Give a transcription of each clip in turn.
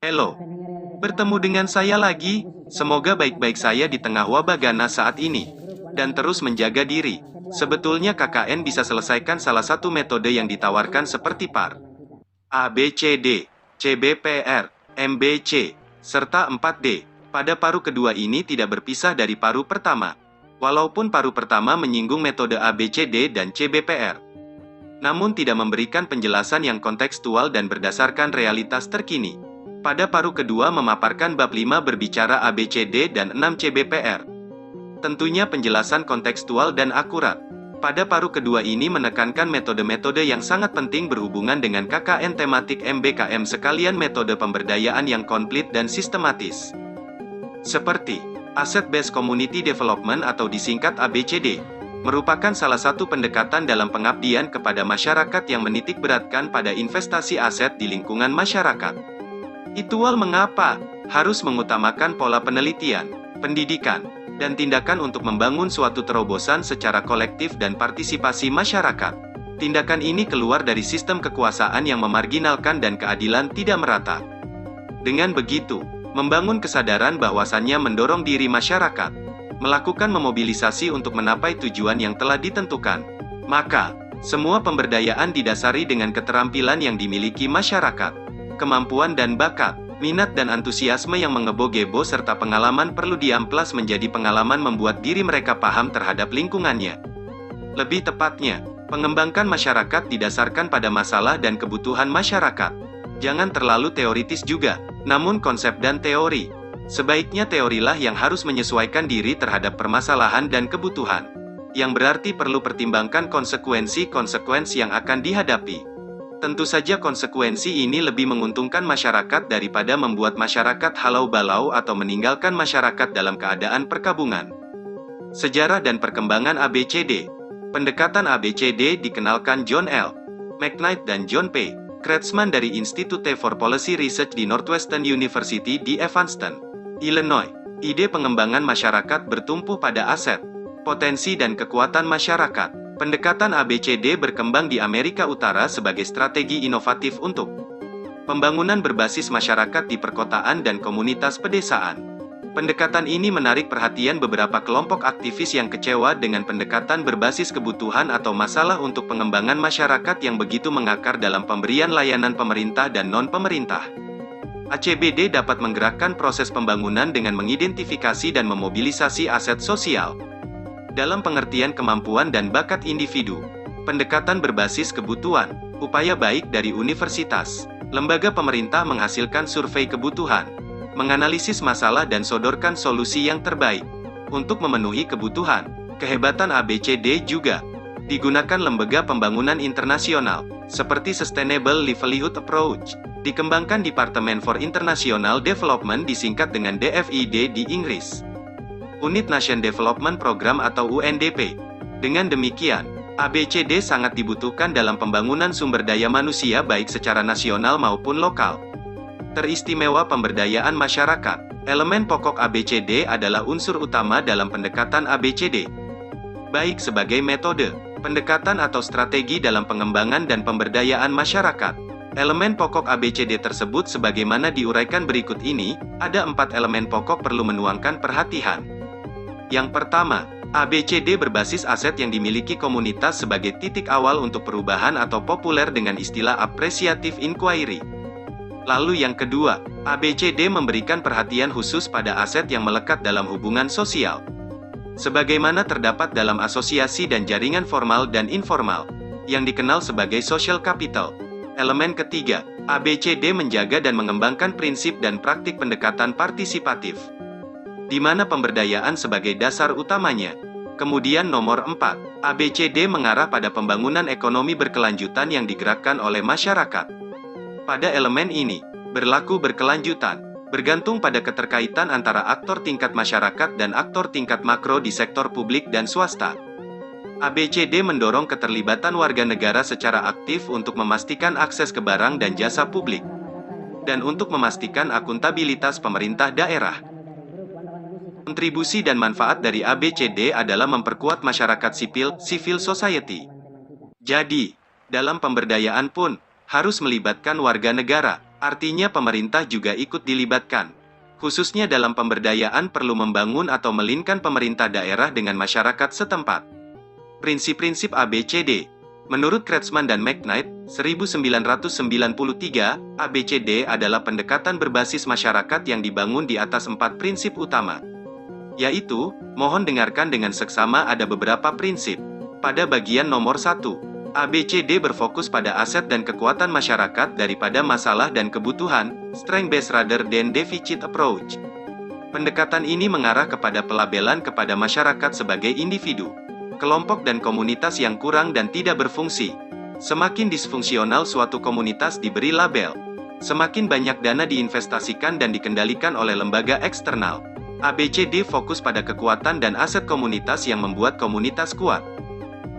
Halo, bertemu dengan saya lagi. Semoga baik-baik saya di tengah wabah ganas saat ini. Dan terus menjaga diri. Sebetulnya KKN bisa selesaikan salah satu metode yang ditawarkan seperti PAR, ABCD, CBPR, MBC, serta 4D. Pada paru kedua ini tidak berpisah dari paru pertama. Walaupun paru pertama menyinggung metode ABCD dan CBPR, namun tidak memberikan penjelasan yang kontekstual dan berdasarkan realitas terkini. Pada paru kedua memaparkan bab 5 berbicara ABCD dan 6 CBPR. Tentunya penjelasan kontekstual dan akurat. Pada paru kedua ini menekankan metode-metode yang sangat penting berhubungan dengan KKN tematik MBKM sekalian metode pemberdayaan yang komplit dan sistematis. Seperti Asset Based Community Development atau disingkat ABCD, merupakan salah satu pendekatan dalam pengabdian kepada masyarakat yang menitik beratkan pada investasi aset di lingkungan masyarakat. Itual mengapa harus mengutamakan pola penelitian, pendidikan, dan tindakan untuk membangun suatu terobosan secara kolektif dan partisipasi masyarakat. Tindakan ini keluar dari sistem kekuasaan yang memarginalkan dan keadilan tidak merata. Dengan begitu, membangun kesadaran bahwasannya mendorong diri masyarakat, melakukan memobilisasi untuk menapai tujuan yang telah ditentukan. Maka, semua pemberdayaan didasari dengan keterampilan yang dimiliki masyarakat, kemampuan dan bakat, minat dan antusiasme yang mengebo-gebo serta pengalaman perlu diamplas menjadi pengalaman membuat diri mereka paham terhadap lingkungannya. Lebih tepatnya, mengembangkan masyarakat didasarkan pada masalah dan kebutuhan masyarakat. Jangan terlalu teoritis juga, namun konsep dan teori. Sebaiknya teorilah yang harus menyesuaikan diri terhadap permasalahan dan kebutuhan. Yang berarti perlu pertimbangkan konsekuensi-konsekuensi yang akan dihadapi. Tentu saja konsekuensi ini lebih menguntungkan masyarakat daripada membuat masyarakat halau balau atau meninggalkan masyarakat dalam keadaan perkabungan. Sejarah dan perkembangan ABCD. Pendekatan ABCD dikenalkan John L. McKnight dan John P. Kretsman dari Institute for Policy Research di Northwestern University di Evanston, Illinois. Ide pengembangan masyarakat bertumpu pada aset, potensi dan kekuatan masyarakat. Pendekatan ABCD berkembang di Amerika Utara sebagai strategi inovatif untuk pembangunan berbasis masyarakat di perkotaan dan komunitas pedesaan. Pendekatan ini menarik perhatian beberapa kelompok aktivis yang kecewa dengan pendekatan berbasis kebutuhan atau masalah untuk pengembangan masyarakat yang begitu mengakar dalam pemberian layanan pemerintah dan non-pemerintah. ACBD dapat menggerakkan proses pembangunan dengan mengidentifikasi dan memobilisasi aset sosial. Dalam pengertian kemampuan dan bakat individu, pendekatan berbasis kebutuhan, upaya baik dari universitas, lembaga pemerintah menghasilkan survei kebutuhan, menganalisis masalah dan sodorkan solusi yang terbaik. Untuk memenuhi kebutuhan, kehebatan ABCD juga digunakan lembaga pembangunan internasional, seperti Sustainable Livelihood Approach, dikembangkan Department for International Development disingkat dengan DFID di Inggris. Unit Nation Development Program atau UNDP. Dengan demikian, ABCD sangat dibutuhkan dalam pembangunan sumber daya manusia baik secara nasional maupun lokal. Teristimewa pemberdayaan masyarakat. Elemen pokok ABCD adalah unsur utama dalam pendekatan ABCD. Baik sebagai metode, pendekatan atau strategi dalam pengembangan dan pemberdayaan masyarakat. Elemen pokok ABCD tersebut sebagaimana diuraikan berikut ini, ada 4 elemen pokok perlu menuangkan perhatian. Yang pertama, ABCD berbasis aset yang dimiliki komunitas sebagai titik awal untuk perubahan atau populer dengan istilah appreciative inquiry. Lalu yang kedua, ABCD memberikan perhatian khusus pada aset yang melekat dalam hubungan sosial. Sebagaimana terdapat dalam asosiasi dan jaringan formal dan informal, yang dikenal sebagai social capital. Elemen ketiga, ABCD menjaga dan mengembangkan prinsip dan praktik pendekatan partisipatif, di mana pemberdayaan sebagai dasar utamanya. Kemudian nomor 4, ABCD mengarah pada pembangunan ekonomi berkelanjutan yang digerakkan oleh masyarakat. Pada elemen ini, berlaku berkelanjutan, bergantung pada keterkaitan antara aktor tingkat masyarakat dan aktor tingkat makro di sektor publik dan swasta. ABCD mendorong keterlibatan warga negara secara aktif untuk memastikan akses ke barang dan jasa publik, dan untuk memastikan akuntabilitas pemerintah daerah. Kontribusi dan manfaat dari ABCD adalah memperkuat masyarakat sipil, civil society. Jadi, dalam pemberdayaan pun, harus melibatkan warga negara. Artinya pemerintah juga ikut dilibatkan. Khususnya dalam pemberdayaan perlu membangun atau melinkan pemerintah daerah dengan masyarakat setempat. Prinsip-prinsip ABCD. Menurut Kretsman dan McKnight, 1993, ABCD adalah pendekatan berbasis masyarakat yang dibangun di atas 4 prinsip utama. Yaitu, mohon dengarkan dengan seksama ada beberapa prinsip. Pada bagian nomor 1, ABCD berfokus pada aset dan kekuatan masyarakat daripada masalah dan kebutuhan, strength-based rather than deficit approach. Pendekatan ini mengarah kepada pelabelan kepada masyarakat sebagai individu, kelompok dan komunitas yang kurang dan tidak berfungsi. Semakin disfungsional suatu komunitas diberi label, semakin banyak dana diinvestasikan dan dikendalikan oleh lembaga eksternal. ABCD fokus pada kekuatan dan aset komunitas yang membuat komunitas kuat,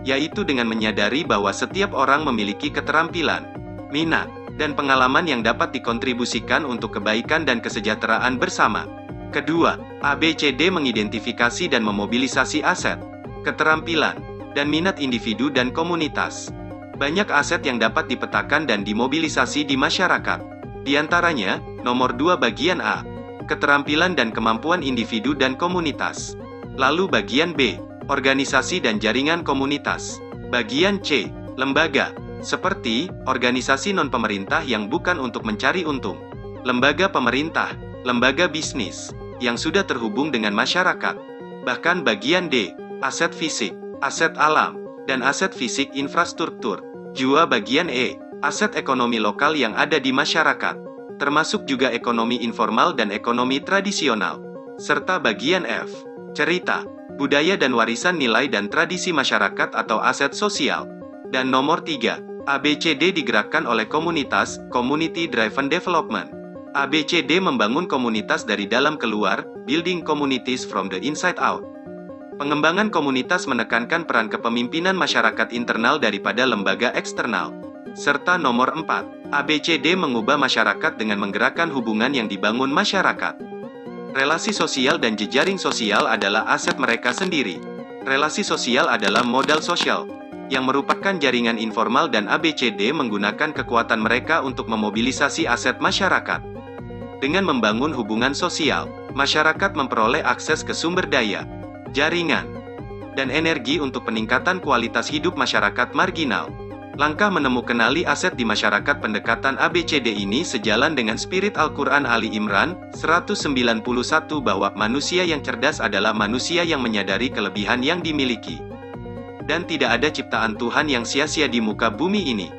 yaitu dengan menyadari bahwa setiap orang memiliki keterampilan, minat, dan pengalaman yang dapat dikontribusikan untuk kebaikan dan kesejahteraan bersama. Kedua, ABCD mengidentifikasi dan memobilisasi aset, keterampilan, dan minat individu dan komunitas. Banyak aset yang dapat dipetakan dan dimobilisasi di masyarakat. Di antaranya, nomor 2 bagian A, keterampilan dan kemampuan individu dan komunitas. Lalu bagian B, organisasi dan jaringan komunitas. Bagian C, lembaga, seperti organisasi non-pemerintah yang bukan untuk mencari untung, lembaga pemerintah, lembaga bisnis, yang sudah terhubung dengan masyarakat. Bahkan bagian D, aset fisik, aset alam, dan aset fisik infrastruktur. Jua bagian E, aset ekonomi lokal yang ada di masyarakat, termasuk juga ekonomi informal dan ekonomi tradisional. Serta bagian F, cerita, budaya dan warisan nilai dan tradisi masyarakat atau aset sosial. Dan nomor 3, ABCD digerakkan oleh komunitas, Community Driven Development. ABCD membangun komunitas dari dalam keluar, building communities from the inside out. Pengembangan komunitas menekankan peran kepemimpinan masyarakat internal daripada lembaga eksternal. Serta nomor 4, ABCD mengubah masyarakat dengan menggerakkan hubungan yang dibangun masyarakat. Relasi sosial dan jejaring sosial adalah aset mereka sendiri. Relasi sosial adalah modal sosial, yang merupakan jaringan informal dan ABCD menggunakan kekuatan mereka untuk memobilisasi aset masyarakat. Dengan membangun hubungan sosial, masyarakat memperoleh akses ke sumber daya, jaringan, dan energi untuk peningkatan kualitas hidup masyarakat marginal. Langkah menemukanali aset di masyarakat pendekatan ABCD ini sejalan dengan spirit Al-Quran Ali Imran 191 bahwa manusia yang cerdas adalah manusia yang menyadari kelebihan yang dimiliki. Dan tidak ada ciptaan Tuhan yang sia-sia di muka bumi ini.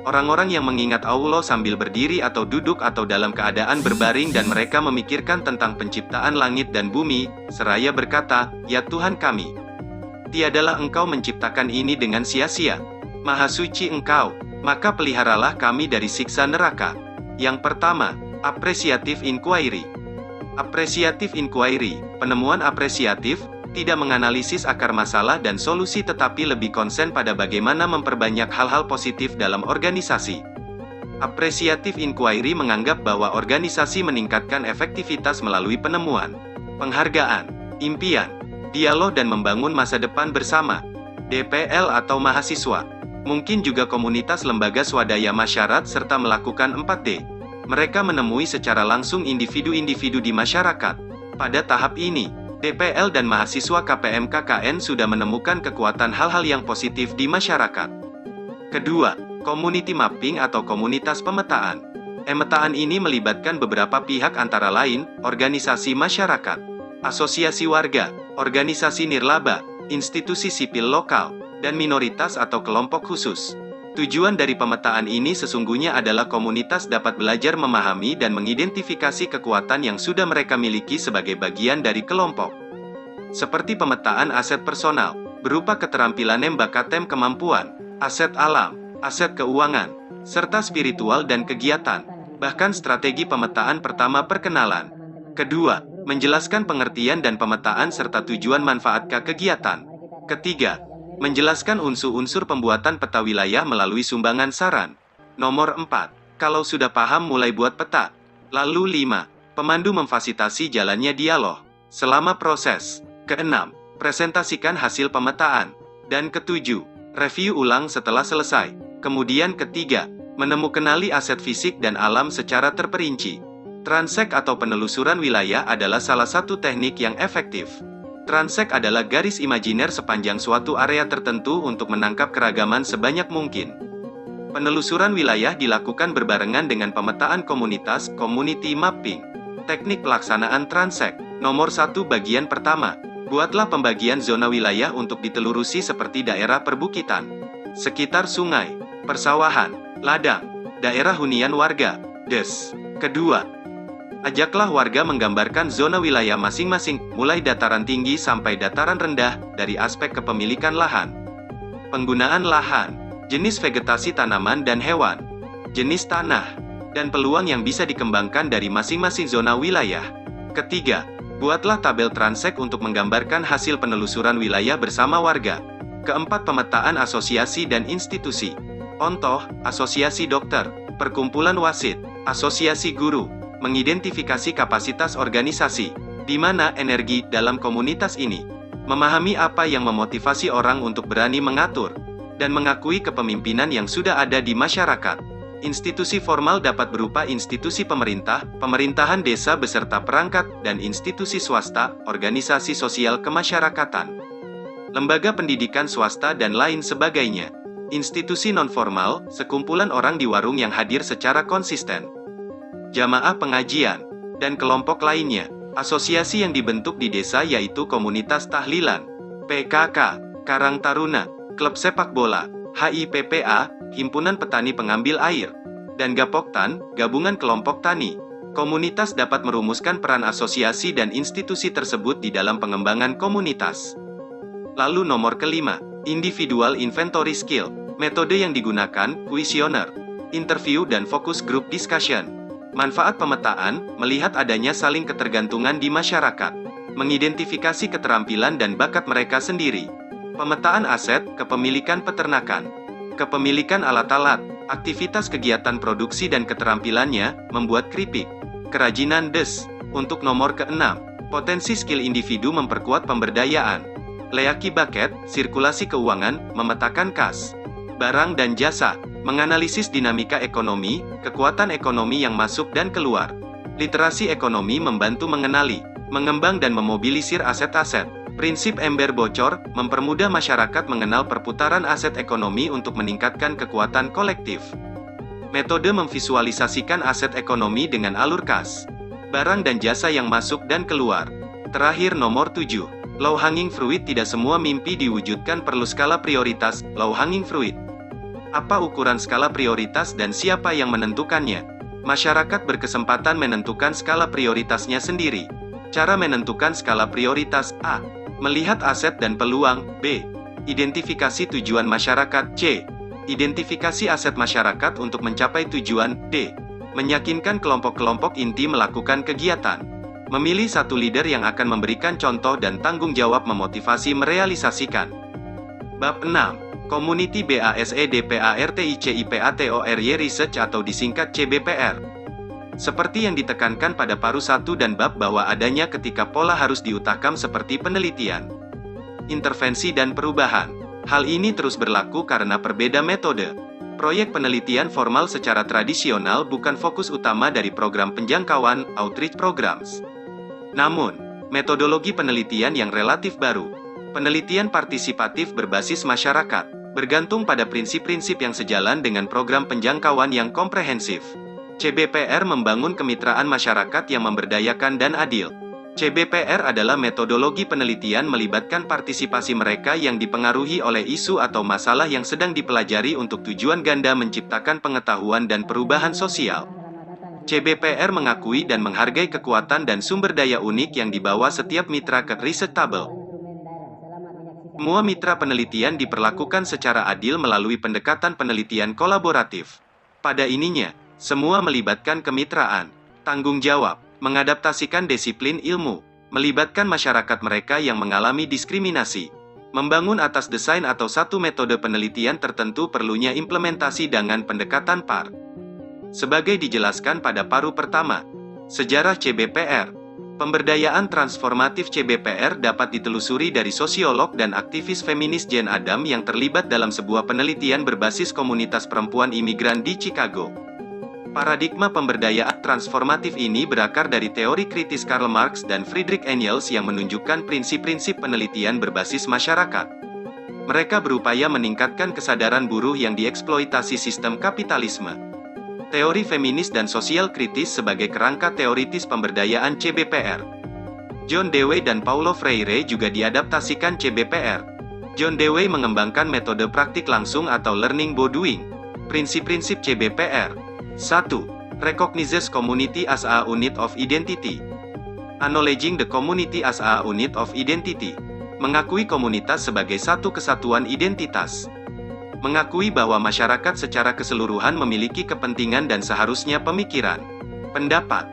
Orang-orang yang mengingat Allah sambil berdiri atau duduk atau dalam keadaan berbaring dan mereka memikirkan tentang penciptaan langit dan bumi, seraya berkata, "Ya Tuhan kami, tiadalah Engkau menciptakan ini dengan sia-sia. Maha suci Engkau, maka peliharalah kami dari siksa neraka." Yang pertama, Appreciative Inquiry. Appreciative Inquiry, penemuan apresiatif, tidak menganalisis akar masalah dan solusi tetapi lebih konsen pada bagaimana memperbanyak hal-hal positif dalam organisasi. Appreciative Inquiry menganggap bahwa organisasi meningkatkan efektivitas melalui penemuan, penghargaan, impian, dialog dan membangun masa depan bersama. DPL atau mahasiswa, mungkin juga komunitas lembaga swadaya masyarakat serta melakukan 4D. Mereka menemui secara langsung individu-individu di masyarakat. Pada tahap ini, DPL dan mahasiswa KPM KKN sudah menemukan kekuatan hal-hal yang positif di masyarakat. Kedua, community mapping atau komunitas pemetaan. Pemetaan ini melibatkan beberapa pihak antara lain, organisasi masyarakat, asosiasi warga, organisasi nirlaba, institusi sipil lokal, dan minoritas atau kelompok khusus. Tujuan dari pemetaan ini sesungguhnya adalah komunitas dapat belajar memahami dan mengidentifikasi kekuatan yang sudah mereka miliki sebagai bagian dari kelompok. Seperti pemetaan aset personal, berupa keterampilan bakatem kemampuan, aset alam, aset keuangan, serta spiritual dan kegiatan. Bahkan strategi pemetaan pertama perkenalan. Kedua, menjelaskan pengertian dan pemetaan serta tujuan manfaat kegiatan. Ketiga, menjelaskan unsur-unsur pembuatan peta wilayah melalui sumbangan saran. Nomor 4. Kalau sudah paham mulai buat peta. Lalu 5. Pemandu memfasilitasi jalannya dialog selama proses. Keenam, presentasikan hasil pemetaan. Dan ketujuh, review ulang setelah selesai. Kemudian ketiga, Menemukanali aset fisik dan alam secara terperinci. Transek atau penelusuran wilayah adalah salah satu teknik yang efektif. Transek adalah garis imajiner sepanjang suatu area tertentu untuk menangkap keragaman sebanyak mungkin. Penelusuran wilayah dilakukan berbarengan dengan pemetaan komunitas, community mapping. Teknik pelaksanaan transek. Nomor 1 bagian pertama. Buatlah pembagian zona wilayah untuk ditelurusi seperti daerah perbukitan, sekitar sungai, persawahan, ladang, daerah hunian warga. Kedua, ajaklah warga menggambarkan zona wilayah masing-masing, mulai dataran tinggi sampai dataran rendah, dari aspek kepemilikan lahan, penggunaan lahan, jenis vegetasi tanaman dan hewan, jenis tanah, dan peluang yang bisa dikembangkan dari masing-masing zona wilayah. Ketiga, buatlah tabel transek untuk menggambarkan hasil penelusuran wilayah bersama warga. Keempat, pemetaan asosiasi dan institusi. Contoh, asosiasi dokter, perkumpulan wasit, asosiasi guru, mengidentifikasi kapasitas organisasi, di mana energi dalam komunitas ini, memahami apa yang memotivasi orang untuk berani mengatur, dan mengakui kepemimpinan yang sudah ada di masyarakat. Institusi formal dapat berupa institusi pemerintah, pemerintahan desa beserta perangkat, dan institusi swasta, organisasi sosial kemasyarakatan, lembaga pendidikan swasta dan lain sebagainya. Institusi non-formal, sekumpulan orang di warung yang hadir secara konsisten, jamaah pengajian, dan kelompok lainnya. Asosiasi yang dibentuk di desa yaitu komunitas tahlilan, PKK, Karang Taruna, klub sepak bola, HIPPA, himpunan petani pengambil air, dan Gapoktan, gabungan kelompok tani. Komunitas dapat merumuskan peran asosiasi dan institusi tersebut di dalam pengembangan komunitas. Lalu nomor kelima, individual inventory skill. Metode yang digunakan, kuesioner, interview dan focus group discussion. Manfaat pemetaan, melihat adanya saling ketergantungan di masyarakat, mengidentifikasi keterampilan dan bakat mereka sendiri. Pemetaan aset, kepemilikan peternakan, kepemilikan alat-alat, aktivitas kegiatan produksi dan keterampilannya, membuat keripik, kerajinan des. Untuk nomor keenam, potensi skill individu memperkuat pemberdayaan. Leaki bucket, sirkulasi keuangan, memetakan kas, barang dan jasa, menganalisis dinamika ekonomi, kekuatan ekonomi yang masuk dan keluar. Literasi ekonomi membantu mengenali, mengembang dan memobilisir aset-aset. Prinsip ember bocor, mempermudah masyarakat mengenal perputaran aset ekonomi untuk meningkatkan kekuatan kolektif. Metode memvisualisasikan aset ekonomi dengan alur kas, barang dan jasa yang masuk dan keluar. Terakhir nomor 7. Low hanging fruit. Tidak semua mimpi diwujudkan, perlu skala prioritas. Low hanging fruit. Apa ukuran skala prioritas dan siapa yang menentukannya? Masyarakat berkesempatan menentukan skala prioritasnya sendiri. Cara menentukan skala prioritas: A. Melihat aset dan peluang. B. Identifikasi tujuan masyarakat. C. Identifikasi aset masyarakat untuk mencapai tujuan. D. Meyakinkan kelompok-kelompok inti melakukan kegiatan. Memilih satu leader yang akan memberikan contoh dan tanggung jawab memotivasi merealisasikan. Bab 6. Community Based Participatory Research atau disingkat CBPR. Seperti yang ditekankan pada paru 1 dan bab bahwa adanya ketika pola harus diutakam seperti penelitian, intervensi dan perubahan. Hal ini terus berlaku karena berbeda metode. Proyek penelitian formal secara tradisional bukan fokus utama dari program penjangkauan, outreach programs. Namun, metodologi penelitian yang relatif baru, penelitian partisipatif berbasis masyarakat, bergantung pada prinsip-prinsip yang sejalan dengan program penjangkauan yang komprehensif. CBPR membangun kemitraan masyarakat yang memberdayakan dan adil. CBPR adalah metodologi penelitian melibatkan partisipasi mereka yang dipengaruhi oleh isu atau masalah yang sedang dipelajari untuk tujuan ganda menciptakan pengetahuan dan perubahan sosial. CBPR mengakui dan menghargai kekuatan dan sumber daya unik yang dibawa setiap mitra ke research table. Semua mitra penelitian diperlakukan secara adil melalui pendekatan penelitian kolaboratif. Pada ininya, semua melibatkan kemitraan, tanggung jawab, mengadaptasikan disiplin ilmu, melibatkan masyarakat mereka yang mengalami diskriminasi, membangun atas desain atau satu metode penelitian tertentu perlunya implementasi dengan pendekatan PAR. Sebagai dijelaskan pada paru pertama, sejarah CBPR. Pemberdayaan transformatif CBPR dapat ditelusuri dari sosiolog dan aktivis feminis Jane Adam yang terlibat dalam sebuah penelitian berbasis komunitas perempuan imigran di Chicago. Paradigma pemberdayaan transformatif ini berakar dari teori kritis Karl Marx dan Friedrich Engels yang menunjukkan prinsip-prinsip penelitian berbasis masyarakat. Mereka berupaya meningkatkan kesadaran buruh yang dieksploitasi sistem kapitalisme. Teori feminis dan sosial kritis sebagai kerangka teoritis pemberdayaan CBPR. John Dewey dan Paulo Freire juga diadaptasikan CBPR. John Dewey mengembangkan metode praktik langsung atau learning by doing. Prinsip-prinsip CBPR. 1. Recognizes community as a unit of identity. Acknowledging the community as a unit of identity. Mengakui komunitas sebagai satu kesatuan identitas. Mengakui bahwa masyarakat secara keseluruhan memiliki kepentingan dan seharusnya pemikiran, pendapat,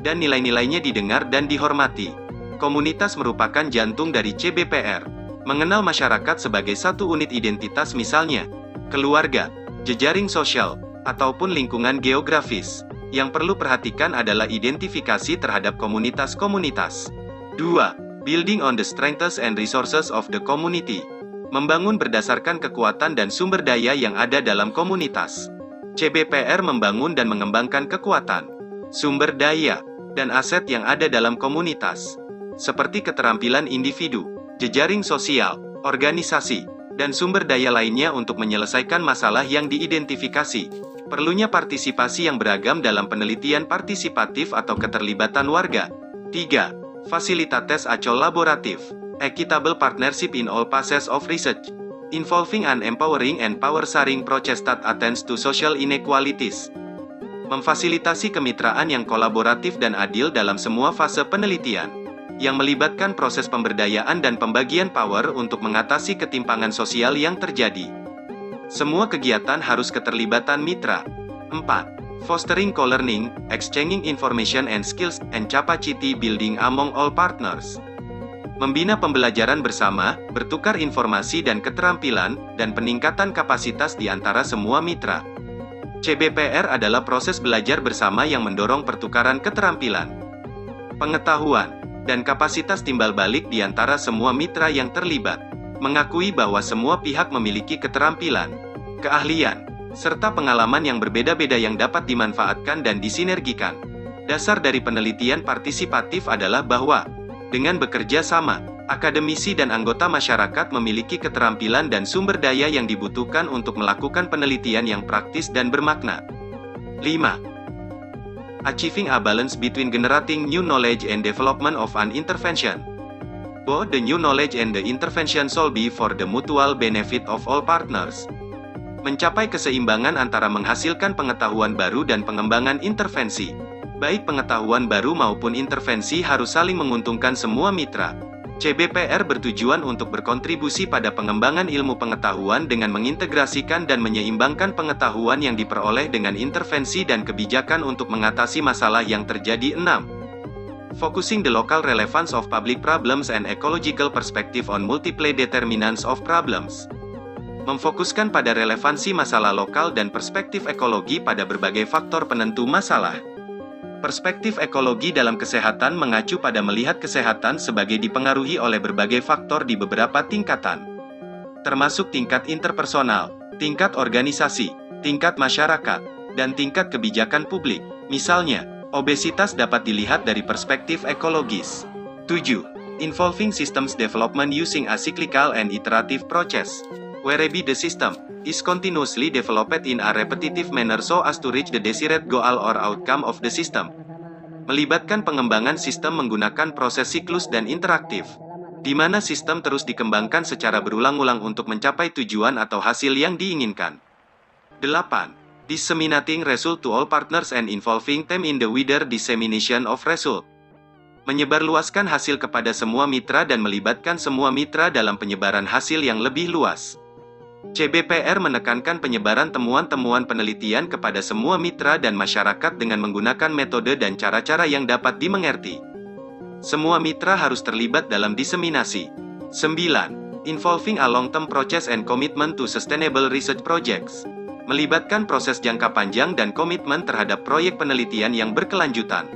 dan nilai-nilainya didengar dan dihormati. Komunitas merupakan jantung dari CBPR. Mengenal masyarakat sebagai satu unit identitas misalnya, keluarga, jejaring sosial, ataupun lingkungan geografis. Yang perlu perhatikan adalah identifikasi terhadap komunitas-komunitas. 2. Building on the strengths and resources of the community. Membangun berdasarkan kekuatan dan sumber daya yang ada dalam komunitas. CBPR membangun dan mengembangkan kekuatan, sumber daya, dan aset yang ada dalam komunitas. Seperti keterampilan individu, jejaring sosial, organisasi, dan sumber daya lainnya untuk menyelesaikan masalah yang diidentifikasi. Perlunya partisipasi yang beragam dalam penelitian partisipatif atau keterlibatan warga. 3. Facilitates a collaborative, equitable partnership in all phases of research, involving an empowering and power-sharing process that attends to social inequalities. Memfasilitasi kemitraan yang kolaboratif dan adil dalam semua fase penelitian, yang melibatkan proses pemberdayaan dan pembagian power untuk mengatasi ketimpangan sosial yang terjadi. Semua kegiatan harus keterlibatan mitra. 4. Fostering co-learning, exchanging information and skills, and capacity building among all partners. Membina pembelajaran bersama, bertukar informasi dan keterampilan, dan peningkatan kapasitas di antara semua mitra. CBPR adalah proses belajar bersama yang mendorong pertukaran keterampilan, pengetahuan, dan kapasitas timbal balik di antara semua mitra yang terlibat. Mengakui bahwa semua pihak memiliki keterampilan, keahlian, serta pengalaman yang berbeda-beda yang dapat dimanfaatkan dan disinergikan. Dasar dari penelitian partisipatif adalah bahwa, dengan bekerja sama, akademisi dan anggota masyarakat memiliki keterampilan dan sumber daya yang dibutuhkan untuk melakukan penelitian yang praktis dan bermakna. 5. Achieving a balance between generating new knowledge and development of an intervention. Both the new knowledge and the intervention shall be for the mutual benefit of all partners. Mencapai keseimbangan antara menghasilkan pengetahuan baru dan pengembangan intervensi. Baik pengetahuan baru maupun intervensi harus saling menguntungkan semua mitra. CBPR bertujuan untuk berkontribusi pada pengembangan ilmu pengetahuan dengan mengintegrasikan dan menyeimbangkan pengetahuan yang diperoleh dengan intervensi dan kebijakan untuk mengatasi masalah yang terjadi. 6. Focusing the local relevance of public problems and ecological perspective on multiple determinants of problems. Memfokuskan pada relevansi masalah lokal dan perspektif ekologi pada berbagai faktor penentu masalah. Perspektif ekologi dalam kesehatan mengacu pada melihat kesehatan sebagai dipengaruhi oleh berbagai faktor di beberapa tingkatan, termasuk tingkat interpersonal, tingkat organisasi, tingkat masyarakat, dan tingkat kebijakan publik. Misalnya, obesitas dapat dilihat dari perspektif ekologis. 7. Involving systems development using a cyclical and iterative process, whereby the system is continuously developed in a repetitive manner so as to reach the desired goal or outcome of the system. Melibatkan pengembangan sistem menggunakan proses siklus dan interaktif, di mana sistem terus dikembangkan secara berulang-ulang untuk mencapai tujuan atau hasil yang diinginkan. 8. Disseminating result to all partners and involving them in the wider dissemination of result. Menyebarluaskan hasil kepada semua mitra dan melibatkan semua mitra dalam penyebaran hasil yang lebih luas. CBPR menekankan penyebaran temuan-temuan penelitian kepada semua mitra dan masyarakat dengan menggunakan metode dan cara-cara yang dapat dimengerti. Semua mitra harus terlibat dalam diseminasi. 9. Involving a long-term process and commitment to sustainable research projects. Melibatkan proses jangka panjang dan komitmen terhadap proyek penelitian yang berkelanjutan.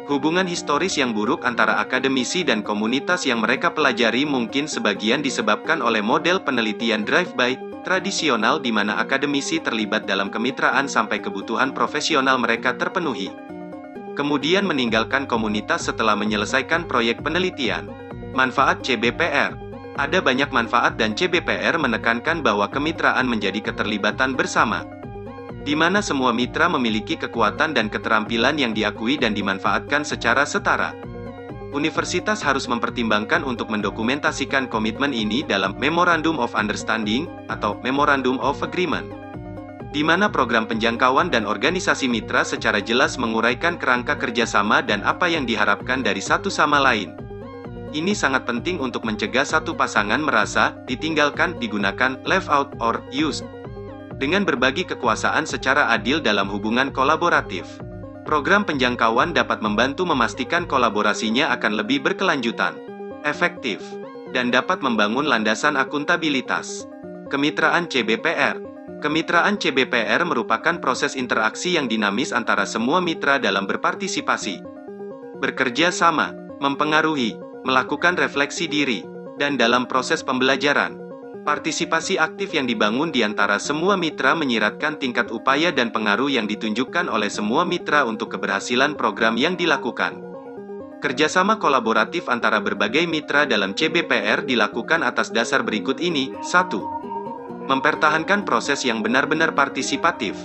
Hubungan historis yang buruk antara akademisi dan komunitas yang mereka pelajari mungkin sebagian disebabkan oleh model penelitian drive-by tradisional di mana akademisi terlibat dalam kemitraan sampai kebutuhan profesional mereka terpenuhi. Kemudian meninggalkan komunitas setelah menyelesaikan proyek penelitian. Manfaat CBPR. Ada banyak manfaat dan CBPR menekankan bahwa kemitraan menjadi keterlibatan bersama, di mana semua mitra memiliki kekuatan dan keterampilan yang diakui dan dimanfaatkan secara setara. Universitas harus mempertimbangkan untuk mendokumentasikan komitmen ini dalam Memorandum of Understanding, atau Memorandum of Agreement, di mana program penjangkauan dan organisasi mitra secara jelas menguraikan kerangka kerjasama dan apa yang diharapkan dari satu sama lain. Ini sangat penting untuk mencegah satu pasangan merasa ditinggalkan, digunakan, left out, or used, dengan berbagi kekuasaan secara adil dalam hubungan kolaboratif. Program penjangkauan dapat membantu memastikan kolaborasinya akan lebih berkelanjutan, efektif, dan dapat membangun landasan akuntabilitas. Kemitraan CBPR. Kemitraan CBPR merupakan proses interaksi yang dinamis antara semua mitra dalam berpartisipasi, bekerja sama, mempengaruhi, melakukan refleksi diri, dan dalam proses pembelajaran. Partisipasi aktif yang dibangun di antara semua mitra menyiratkan tingkat upaya dan pengaruh yang ditunjukkan oleh semua mitra untuk keberhasilan program yang dilakukan. Kerjasama kolaboratif antara berbagai mitra dalam CBPR dilakukan atas dasar berikut ini. 1. Mempertahankan proses yang benar-benar partisipatif.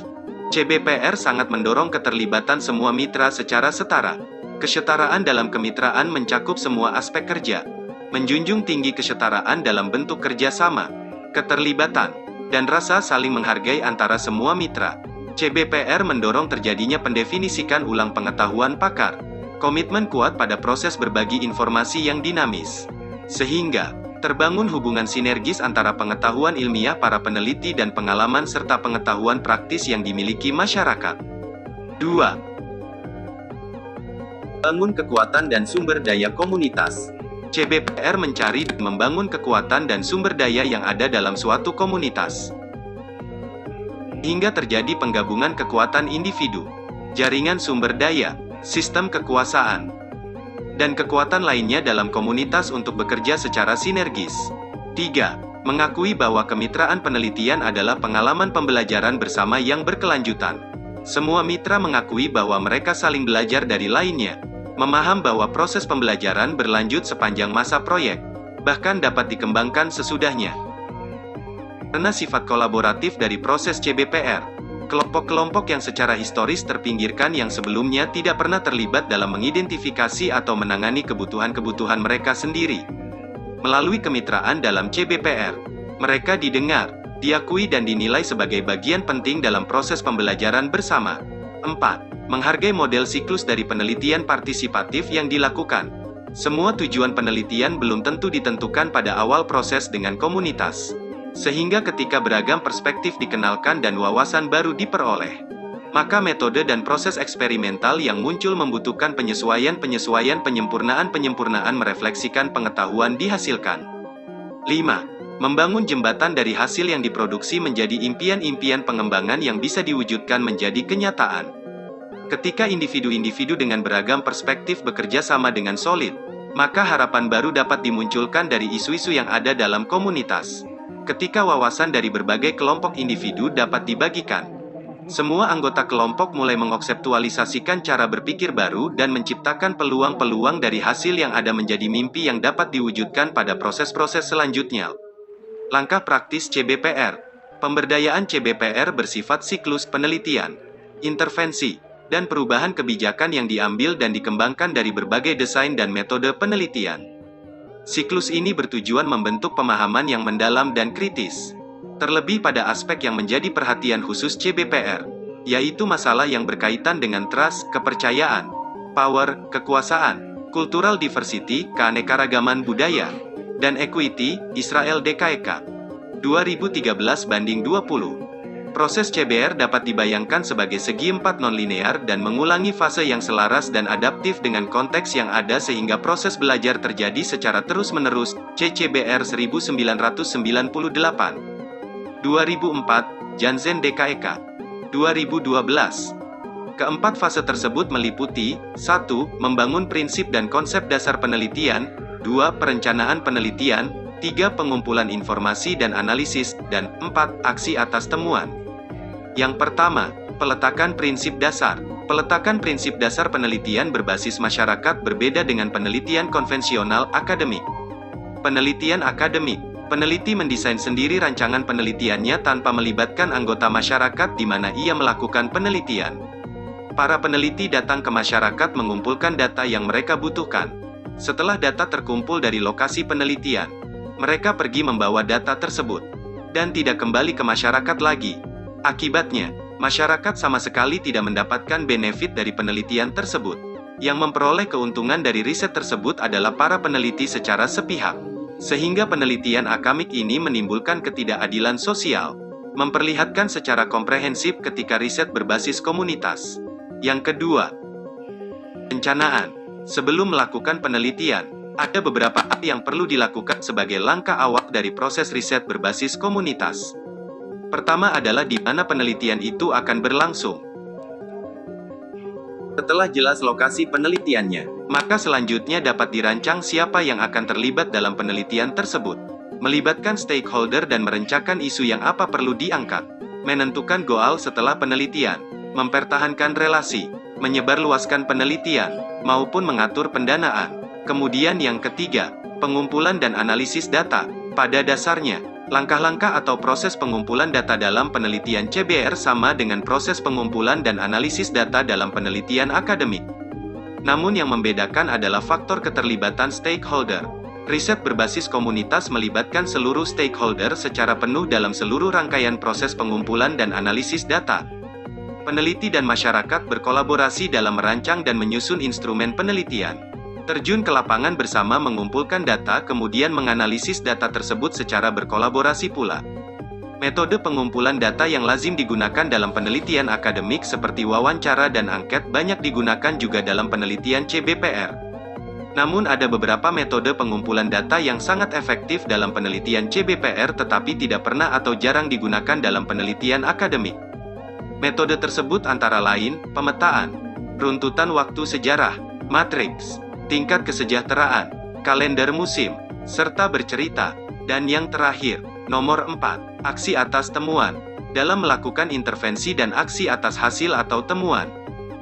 CBPR sangat mendorong keterlibatan semua mitra secara setara. Kesetaraan dalam kemitraan mencakup semua aspek kerja, menjunjung tinggi kesetaraan dalam bentuk kerjasama, keterlibatan, dan rasa saling menghargai antara semua mitra. CBPR mendorong terjadinya pendefinisikan ulang pengetahuan pakar, komitmen kuat pada proses berbagi informasi yang dinamis, sehingga terbangun hubungan sinergis antara pengetahuan ilmiah para peneliti dan pengalaman serta pengetahuan praktis yang dimiliki masyarakat. 2. Bangun kekuatan dan sumber daya komunitas. CBPR mencari dan membangun kekuatan dan sumber daya yang ada dalam suatu komunitas, hingga terjadi penggabungan kekuatan individu, jaringan sumber daya, sistem kekuasaan, dan kekuatan lainnya dalam komunitas untuk bekerja secara sinergis. 3. Mengakui bahwa kemitraan penelitian adalah pengalaman pembelajaran bersama yang berkelanjutan. Semua mitra mengakui bahwa mereka saling belajar dari lainnya, memaham bahwa proses pembelajaran berlanjut sepanjang masa proyek, bahkan dapat dikembangkan sesudahnya. Karena sifat kolaboratif dari proses CBPR, kelompok-kelompok yang secara historis terpinggirkan yang sebelumnya tidak pernah terlibat dalam mengidentifikasi atau menangani kebutuhan-kebutuhan mereka sendiri. Melalui kemitraan dalam CBPR, mereka didengar, diakui dan dinilai sebagai bagian penting dalam proses pembelajaran bersama. 4. Menghargai model siklus dari penelitian partisipatif yang dilakukan. Semua tujuan penelitian belum tentu ditentukan pada awal proses dengan komunitas, sehingga ketika beragam perspektif dikenalkan dan wawasan baru diperoleh, maka metode dan proses eksperimental yang muncul membutuhkan penyesuaian, penyempurnaan merefleksikan pengetahuan dihasilkan. 5. Membangun jembatan dari hasil yang diproduksi menjadi impian-impian pengembangan yang bisa diwujudkan menjadi kenyataan. Ketika individu-individu dengan beragam perspektif bekerja sama dengan solid, maka harapan baru dapat dimunculkan dari isu-isu yang ada dalam komunitas. Ketika wawasan dari berbagai kelompok individu dapat dibagikan, semua anggota kelompok mulai mengkonseptualisasikan cara berpikir baru dan menciptakan peluang-peluang dari hasil yang ada menjadi mimpi yang dapat diwujudkan pada proses-proses selanjutnya. Langkah praktis CBPR. Pemberdayaan CBPR bersifat siklus penelitian, intervensi, dan perubahan kebijakan yang diambil dan dikembangkan dari berbagai desain dan metode penelitian. Siklus ini bertujuan membentuk pemahaman yang mendalam dan kritis, terlebih pada aspek yang menjadi perhatian khusus CBPR, yaitu masalah yang berkaitan dengan trust, kepercayaan, power, kekuasaan, cultural diversity, keanekaragaman budaya, dan equity, Israel DKEK. 2013-20. Proses CBR dapat dibayangkan sebagai segi empat non-linear dan mengulangi fase yang selaras dan adaptif dengan konteks yang ada sehingga proses belajar terjadi secara terus-menerus. CCBR 1998. 2004, Jansen DKEK. 2012. Keempat fase tersebut meliputi 1. Membangun prinsip dan konsep dasar penelitian, 2. Perencanaan penelitian, 3. Pengumpulan informasi dan analisis, dan 4. Aksi atas temuan. Yang pertama, peletakan prinsip dasar. Peletakan prinsip dasar penelitian berbasis masyarakat berbeda dengan penelitian konvensional akademik. Penelitian akademik. Peneliti mendesain sendiri rancangan penelitiannya tanpa melibatkan anggota masyarakat di mana ia melakukan penelitian. Para peneliti datang ke masyarakat mengumpulkan data yang mereka butuhkan. Setelah data terkumpul dari lokasi penelitian, mereka pergi membawa data tersebut, dan tidak kembali ke masyarakat lagi. Akibatnya, masyarakat sama sekali tidak mendapatkan benefit dari penelitian tersebut. Yang memperoleh keuntungan dari riset tersebut adalah para peneliti secara sepihak. Sehingga penelitian akademik ini menimbulkan ketidakadilan sosial, memperlihatkan secara komprehensif ketika riset berbasis komunitas. Yang kedua, perencanaan. Sebelum melakukan penelitian, ada beberapa hal yang perlu dilakukan sebagai langkah awal dari proses riset berbasis komunitas. Pertama adalah di mana penelitian itu akan berlangsung. Setelah jelas lokasi penelitiannya, maka selanjutnya dapat dirancang siapa yang akan terlibat dalam penelitian tersebut. Melibatkan stakeholder dan merencanakan isu yang apa perlu diangkat. Menentukan goal setelah penelitian. Mempertahankan relasi. Menyebarluaskan penelitian, maupun mengatur pendanaan. Kemudian yang ketiga, pengumpulan dan analisis data. Pada dasarnya, langkah-langkah atau proses pengumpulan data dalam penelitian CBR sama dengan proses pengumpulan dan analisis data dalam penelitian akademik. Namun yang membedakan adalah faktor keterlibatan stakeholder. Riset berbasis komunitas melibatkan seluruh stakeholder secara penuh dalam seluruh rangkaian proses pengumpulan dan analisis data. Peneliti dan masyarakat berkolaborasi dalam merancang dan menyusun instrumen penelitian. Terjun ke lapangan bersama mengumpulkan data kemudian menganalisis data tersebut secara berkolaborasi pula. Metode pengumpulan data yang lazim digunakan dalam penelitian akademik seperti wawancara dan angket banyak digunakan juga dalam penelitian CBPR. Namun ada beberapa metode pengumpulan data yang sangat efektif dalam penelitian CBPR tetapi tidak pernah atau jarang digunakan dalam penelitian akademik. Metode tersebut antara lain, pemetaan, runtutan waktu sejarah, matriks, tingkat kesejahteraan, kalender musim, serta bercerita, dan yang terakhir, nomor 4, aksi atas temuan. Dalam melakukan intervensi dan aksi atas hasil atau temuan.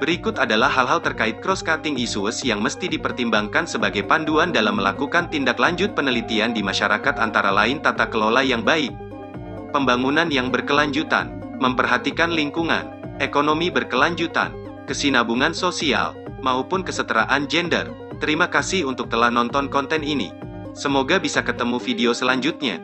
Berikut adalah hal-hal terkait cross-cutting issues yang mesti dipertimbangkan sebagai panduan dalam melakukan tindak lanjut penelitian di masyarakat antara lain tata kelola yang baik, pembangunan yang berkelanjutan, memperhatikan lingkungan, ekonomi berkelanjutan, kesinambungan sosial, maupun kesetaraan gender. Terima kasih untuk telah nonton konten ini. Semoga bisa ketemu video selanjutnya.